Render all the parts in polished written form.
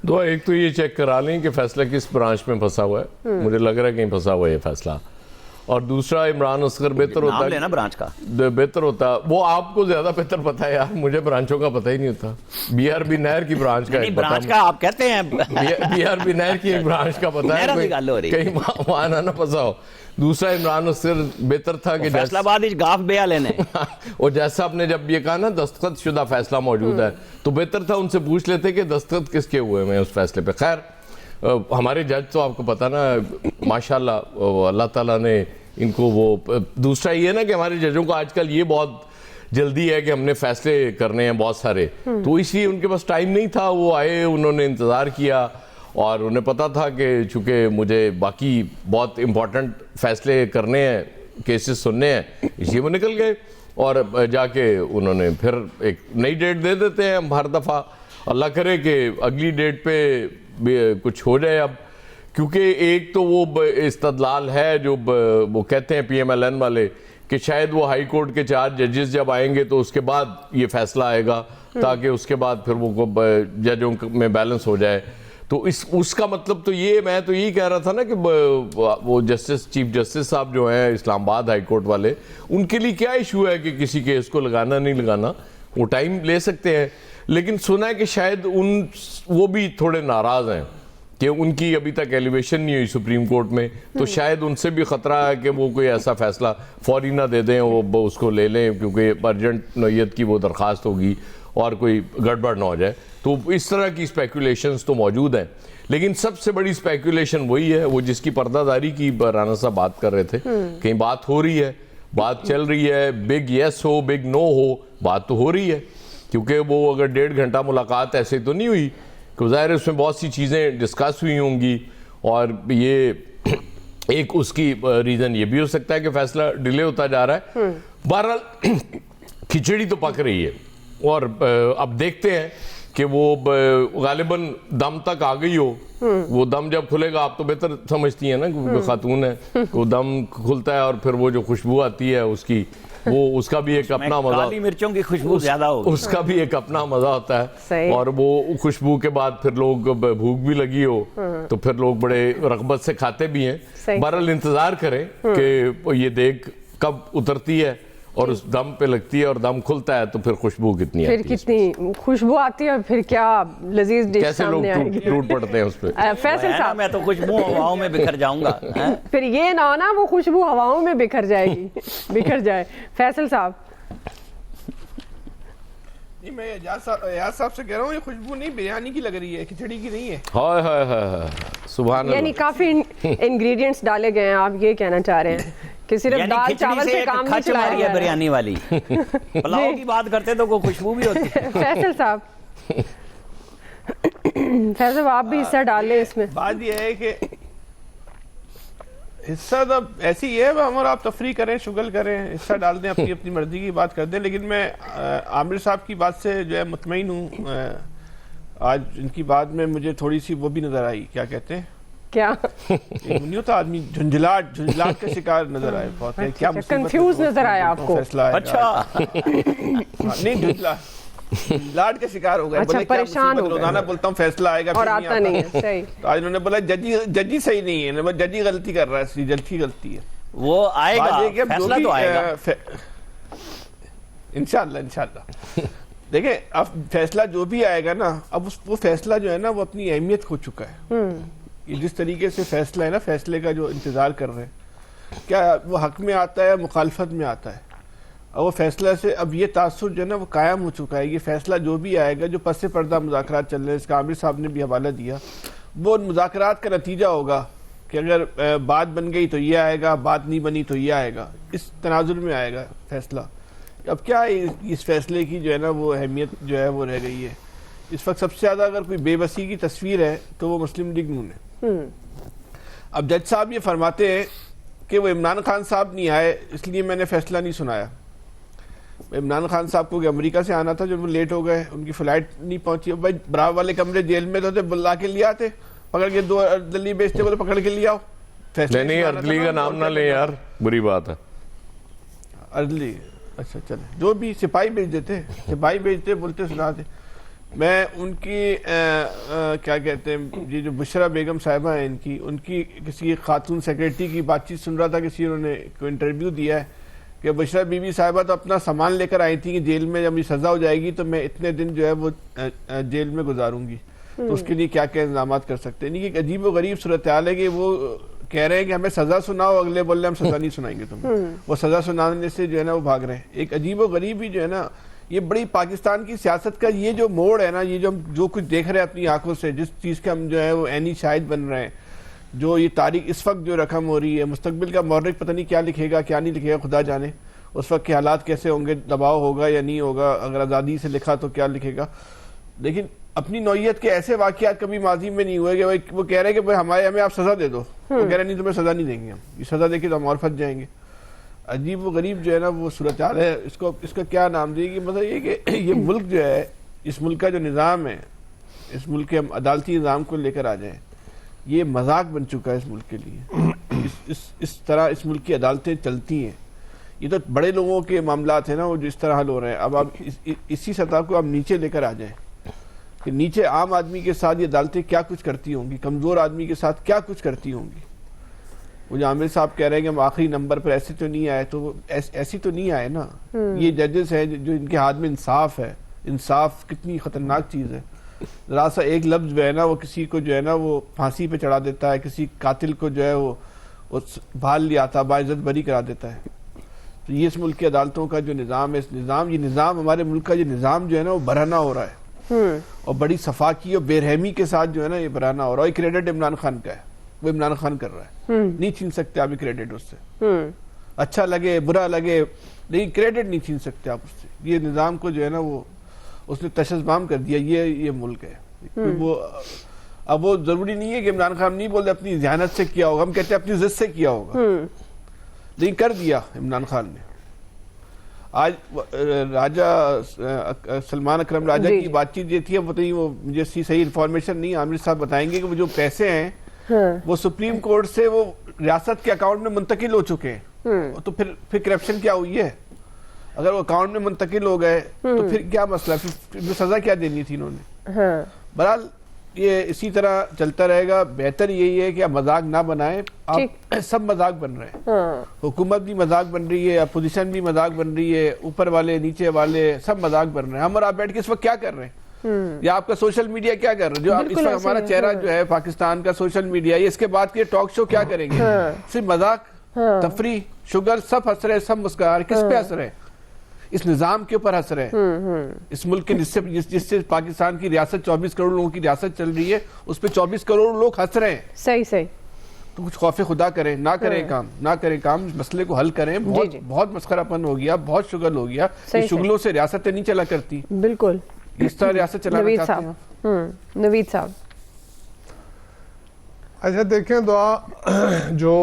دو ایک تو یہ چیک کرا لیں کہ فیصلہ کس برانچ میں پھنسا ہوا ہے، مجھے لگ رہا ہے کہیں پھنسا ہوا ہے یہ فیصلہ. اور دوسرا عمران اصغر بہتر ہوتا نام لینا برانچ کا بہتر ہوتا. وہ آپ کو زیادہ بہتر پتا ہے یار، مجھے برانچوں کا پتہ ہی نہیں ہوتا. بی آر بی نہر کی برانچ کا نہیں، برانچ کا آپ کہتے ہیں بی آر بی نہر کی ایک برانچ کا پتہ ہے، کہیں وہاں نہ پھنسا ہو. دوسرا عمران اصغر بہتر تھا کہ فیصلہ آباد گاف بیا لینے اور جیسا آپ نے جب یہ کہا نا دستخط شدہ فیصلہ موجود ہے، تو بہتر تھا ان سے پوچھ لیتے کہ دستخط کس کے ہوئے ہیں اس فیصلے پہ. خیر ہمارے جج تو آپ کو پتا نا ماشاءاللہ اللہ تعالیٰ نے ان کو وہ. دوسرا یہ نا کہ ہمارے ججوں کو آج کل یہ بہت جلدی ہے کہ ہم نے فیصلے کرنے ہیں بہت سارے، تو اس لیے ان کے پاس ٹائم نہیں تھا. وہ آئے، انہوں نے انتظار کیا اور انہیں پتا تھا کہ چونکہ مجھے باقی بہت امپورٹنٹ فیصلے کرنے ہیں، کیسز سننے ہیں، اس لیے وہ نکل گئے. اور جا کے انہوں نے پھر ایک نئی ڈیٹ دے دیتے ہیں ہم ہر دفعہ. اللہ کرے کہ اگلی ڈیٹ پہ کچھ ہو جائے اب، کیونکہ ایک تو وہ استدلال ہے جو وہ کہتے ہیں پی ایم ایل این والے کہ شاید وہ ہائی کورٹ کے 4 ججز جب آئیں گے تو اس کے بعد یہ فیصلہ آئے گا تاکہ اس کے بعد پھر وہ ججوں میں بیلنس ہو جائے. تو اس کا مطلب تو یہ، میں تو یہی کہہ رہا تھا نا کہ وہ چیف جسٹس صاحب جو ہیں اسلام آباد ہائی کورٹ والے، ان کے لیے کیا ایشو ہے کہ کسی کیس کو لگانا نہیں لگانا، وہ ٹائم لے سکتے ہیں. لیکن سنا ہے کہ شاید وہ بھی تھوڑے ناراض ہیں کہ ان کی ابھی تک ایلیویشن نہیں ہوئی سپریم کورٹ میں، تو شاید ان سے بھی خطرہ ہے کہ وہ کوئی ایسا فیصلہ فوری نہ دے دیں، وہ اس کو لے لیں کیونکہ ارجنٹ نوعیت کی وہ درخواست ہوگی اور کوئی گڑبڑ نہ ہو جائے. تو اس طرح کی اسپیکولیشنز تو موجود ہیں. لیکن سب سے بڑی اسپیکولیشن وہی ہے، وہ جس کی پردہ داری کی رانا صاحب بات کر رہے تھے. کہیں بات ہو رہی ہے، بات چل رہی ہے، بگ یس ہو بگ نو ہو، بات تو ہو رہی ہے. کیونکہ وہ اگر 1.5 گھنٹہ ملاقات ایسے تو نہیں ہوئی، کہ ظاہر ہے اس میں بہت سی چیزیں ڈسکس ہوئی ہوں گی. اور یہ ایک اس کی ریزن یہ بھی ہو سکتا ہے کہ فیصلہ ڈیلے ہوتا جا رہا ہے. بہرحال کھچڑی تو پک رہی ہے اور اب دیکھتے ہیں کہ وہ غالباً دم تک آ گئی ہو. وہ دم جب کھلے گا، آپ تو بہتر سمجھتی ہیں نا کیونکہ خاتون ہے، وہ دم کھلتا ہے اور پھر وہ جو خوشبو آتی ہے اس کی، وہ اس کا بھی ایک اپنا مزہ، کالی مرچوں کی خوشبو زیادہ ہوگی، اس کا بھی ایک اپنا مزہ ہوتا ہے. اور وہ خوشبو کے بعد پھر لوگ بھوک بھی لگی ہو تو پھر لوگ بڑے رغبت سے کھاتے بھی ہیں. بہرحال انتظار کریں کہ یہ دیکھ کب اترتی ہے اور اس دم پہ لگتی ہے اور دم کھلتا ہے تو پھر خوشبو کتنی آتی ہے، پھر کتنی خوشبو آتی ہے، پھر کیا لذیذ ڈش کیسے لوگ ٹوٹ پڑتے ہیں اس پہ. فیصل صاحب میں تو خوشبو ہواؤں میں بکھر جاؤں گا. پھر یہ نہ ہونا وہ خوشبو ہواؤں میں بکھر جائے گی، بکھر جائے. فیصل صاحب نہیں، میں ایاز صاحب سے کہہ رہا ہوں، یہ خوشبو نہیں بریانی کی لگ رہی ہے، کھچڑی کی نہیں ہے. ہائے ہائے ہائے سبحان اللہ. یعنی کافی انگریڈینٹس ڈالے گئے ہیں، آپ یہ کہنا چاہ رہے ہیں کہ صرف دال چاول سے کام نہیں چلایا گیا. بریانی والی پلاؤ کی بات کرتے تو کوئی خوشبو بھی ہوتی ہے. فیصل صاحب فیصل آپ بھی حصہ ڈال لیں اس میں. بات یہ ہے کہ حصہ تو ایسی ہی ہے، ہم اور آپ تفریح کریں، شغل کریں، حصہ ڈال دیں، اپنی اپنی مرضی کی بات کر دیں. لیکن میں عامر صاحب کی بات سے جو ہے مطمئن ہوں. آج ان کی بات میں مجھے تھوڑی سی وہ بھی نظر آئی، کیا کہتے ہیں، کیا نہیں ہوتا آدمی جھنجھلاٹ کا شکار نظر آئے. بہت ہے کیا کنفیوز نظر آیا آپ کو. اچھا نہیں، جھنجھلاٹ کا شکار ہو گیا. پریشان ہو گئے. روزانہ بولتا ہوں فیصلہ آئے گا اور آتا نہیں ہے. صحیح. تو آج انہوں نے بولا ججی صحیح نہیں ہے، ججی غلطی کر رہا ہے، ججی غلطی ہے. وہ آئے گا، فیصلہ تو آئے گا انشاءاللہ. دیکھیں اب فیصلہ جو بھی آئے گا نا، اب وہ فیصلہ جو ہے نا وہ اپنی اہمیت کھو چکا ہے. جس طریقے سے فیصلہ ہے نا، فیصلے کا جو انتظار کر رہے ہیں، کیا وہ حق میں آتا ہے، مخالفت میں آتا ہے. اور وہ فیصلہ سے اب یہ تاثر جو ہے نا وہ قائم ہو چکا ہے. یہ فیصلہ جو بھی آئے گا، جو پس پردہ مذاکرات چل رہے ہیں، اس کا عامر صاحب نے بھی حوالہ دیا، وہ مذاکرات کا نتیجہ ہوگا کہ اگر بات بن گئی تو یہ آئے گا، بات نہیں بنی تو یہ آئے گا. اس تناظر میں آئے گا فیصلہ. اب کیا اس فیصلے کی جو ہے نا وہ اہمیت جو ہے وہ رہ گئی ہے. اس وقت سب سے زیادہ اگر کوئی بے بسی کی تصویر ہے تو وہ مسلم لیگ نون ہے. اب جج صاحب یہ فرماتے ہیں کہ وہ عمران خان صاحب نہیں آئے اس لیے میں نے فیصلہ نہیں سنایا. عمران خان صاحب کو کہ امریکہ سے آنا تھا، جب وہ لیٹ ہو گئے، ان کی فلائٹ نہیں پہنچی. بھائی براو والے کمرے جیل میں تو تھے، بلا کے لیا تھے، پکڑ کے 2 دلی بیچتے بولے پکڑ کے لیا ہو. نہیں اردلی کا نام نہ لیں یار، بری بات ہے. اردلی اچھا چلے، جو بھی سپاہی بھیج دیتے، سپاہی بھیجتے بولتے سنا دے. میں ان کی کیا کہتے ہیں یہ جو بشرا بیگم صاحبہ ہیں ان کی کسی خاتون سیکریٹری کی بات چیت سن رہا تھا، کسی انہوں نے کوئی انٹرویو دیا ہے کہ بشرا بی بی صاحبہ تو اپنا سامان لے کر آئی تھی کہ جیل میں جب یہ سزا ہو جائے گی تو میں اتنے دن جو ہے وہ جیل میں گزاروں گی، تو اس کے لیے کیا کیا انتظامات کر سکتے ہیں۔ ایک عجیب و غریب صورتحال ہے کہ وہ کہہ رہے ہیں کہ ہمیں سزا سناؤ، اگلے بولے ہم سزا نہیں سنائیں گے تمہیں، وہ سزا سنانے سے جو ہے نا وہ بھاگ رہے ہیں۔ ایک عجیب و غریب ہی جو ہے نا، یہ بڑی پاکستان کی سیاست کا یہ جو موڑ ہے نا، یہ جو کچھ دیکھ رہے ہیں اپنی آنکھوں سے، جس چیز کے ہم جو ہے وہ عینی شاہد بن رہے ہیں، جو یہ تاریخ اس وقت جو رقم ہو رہی ہے، مستقبل کا مورخ پتہ نہیں کیا لکھے گا کیا نہیں لکھے گا، خدا جانے اس وقت کے حالات کیسے ہوں گے، دباؤ ہوگا یا نہیں ہوگا، اگر آزادی سے لکھا تو کیا لکھے گا۔ لیکن اپنی نوعیت کے ایسے واقعات کبھی ماضی میں نہیں ہوئے کہ وہ کہہ رہے ہیں کہ ہمیں آپ سزا دے دو، وہ کہہ رہے ہیں نہیں تمہیں سزا نہیں دیں گے، ہم یہ سزا دے کے تو ہم اور پھنس جائیں گے۔ عجیب و غریب جو ہے نا وہ صورتحال ہے۔ اس کا کیا نام دے گی، مطلب یہ کہ یہ ملک جو ہے، اس ملک کا جو نظام ہے، اس ملک کے ہم عدالتی نظام کو لے کر آ جائیں، یہ مذاق بن چکا ہے اس ملک کے لیے۔ اس طرح اس ملک کی عدالتیں چلتی ہیں، یہ تو بڑے لوگوں کے معاملات ہیں نا وہ جو اس طرح حل ہو رہے ہیں۔ اب آپ اسی سطح کو آپ نیچے لے کر آ جائیں کہ نیچے عام آدمی کے ساتھ یہ عدالتیں کیا کچھ کرتی ہوں گی، کمزور آدمی کے ساتھ کیا کچھ کرتی ہوں گی۔ وہ جو عامر صاحب کہہ رہے ہیں کہ ہم آخری نمبر پر ایسے تو نہیں آئے، تو ایسی تو نہیں آئے نا۔ یہ ججز ہیں جو ان کے ہاتھ میں انصاف ہے، انصاف کتنی خطرناک چیز ہے۔ ذرا سا ایک لفظ جو ہے نا وہ کسی کو جو ہے نا وہ پھانسی پہ چڑھا دیتا ہے، کسی قاتل کو جو ہے وہ بھال لیا تھا باعزت بری کرا دیتا ہے۔ تو یہ اس ملک کی عدالتوں کا جو نظام ہے، یہ نظام ہمارے ملک کا یہ نظام جو ہے نا وہ برہنہ ہو رہا ہے، اور بڑی صفاقی اور بے رحمی کے ساتھ جو ہے نا یہ برہنہ ہو رہا ہے۔ یہ کریڈٹ عمران خان کا ہے، وہ عمران خان کر رہا ہے، نہیں چھین سکتے آپ کریڈٹ اس سے، اچھا لگے برا لگے لیکن کریڈٹ نہیں چھین سکتے آپ اس سے۔ یہ نظام کو جو ہے نا وہ اس نے تشبام کر دیا، یہ ملک ہے۔ اب وہ ضروری نہیں ہے کہ عمران خان نہیں بولتے اپنی ذہانت سے کیا ہوگا، ہم کہتے ہیں اپنی ضد سے کیا ہوگا، لیکن کر دیا عمران خان نے۔ آج راجہ سلمان اکرم راجہ کی بات چیت یہ تھی، وہ مجھے صحیح انفارمیشن نہیں، عامر صاحب بتائیں گے کہ وہ جو پیسے ہیں وہ سپریم کورٹ سے وہ ریاست کے اکاؤنٹ میں منتقل ہو چکے ہیں، تو پھر کرپشن کیا ہوئی ہے؟ اگر وہ اکاؤنٹ میں منتقل ہو گئے تو پھر کیا مسئلہ، پھر سزا کیا دینی تھی انہوں نے؟ بہرحال یہ اسی طرح چلتا رہے گا۔ بہتر یہی ہے کہ آپ مذاق نہ بنائیں، آپ سب مذاق بن رہے ہیں، حکومت بھی مذاق بن رہی ہے، اپوزیشن بھی مذاق بن رہی ہے، اوپر والے نیچے والے سب مذاق بن رہے ہیں۔ ہم اور آپ بیٹھ کے اس وقت کیا کر رہے ہیں، یا آپ کا سوشل میڈیا کیا کر رہا ہے، جو آپ اس وقت ہمارا چہرہ جو ہے پاکستان کا سوشل میڈیا، یہ اس کے بعد کے ٹاک شو کیا کریں گے، صرف مذاق، تفریح، شوگر، سب ہنس رہے، سب مسکرا رہے۔ کس پہ ہنس رہے؟ اس نظام کے اوپر ہنس رہے ہیں، اس ملک کے جس سے پاکستان کی ریاست 24 کروڑ لوگوں کی ریاست چل رہی ہے، اس پہ 24 کروڑ لوگ ہنس رہے ہیں۔ صحیح تو کچھ خوف خدا کریں، نہ کریں کام، اس مسئلے کو حل کریں۔ بہت مسخرہ پن ہو گیا، بہت شغل ہو گیا، یہ شغلوں سے ریاستیں نہیں چلا کرتی، بالکل اس طرح ریاست چلانا چاہتے ہیں۔ نوید صاحب اچھا دیکھیں دعا، جو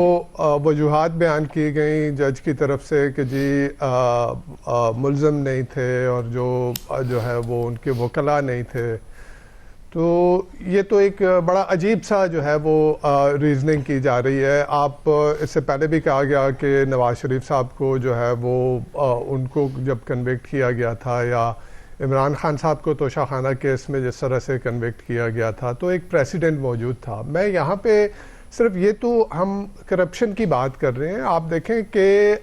وجوہات بیان کی گئیں جج کی طرف سے کہ جی ملزم نہیں تھے اور جو ہے وہ ان کے وکلاء نہیں تھے، تو یہ تو ایک بڑا عجیب سا جو ہے وہ ریزننگ کی جا رہی ہے۔ آپ اس سے پہلے بھی کہا گیا کہ نواز شریف صاحب کو جو ہے وہ ان کو جب کنوکٹ کیا گیا تھا، یا عمران خان صاحب کو توشہ خانہ کیس میں جس طرح سے کنوکٹ کیا گیا تھا، تو ایک پریسیڈنٹ موجود تھا۔ میں یہاں پہ صرف یہ تو ہم کرپشن کی بات کر رہے ہیں، آپ دیکھیں کہ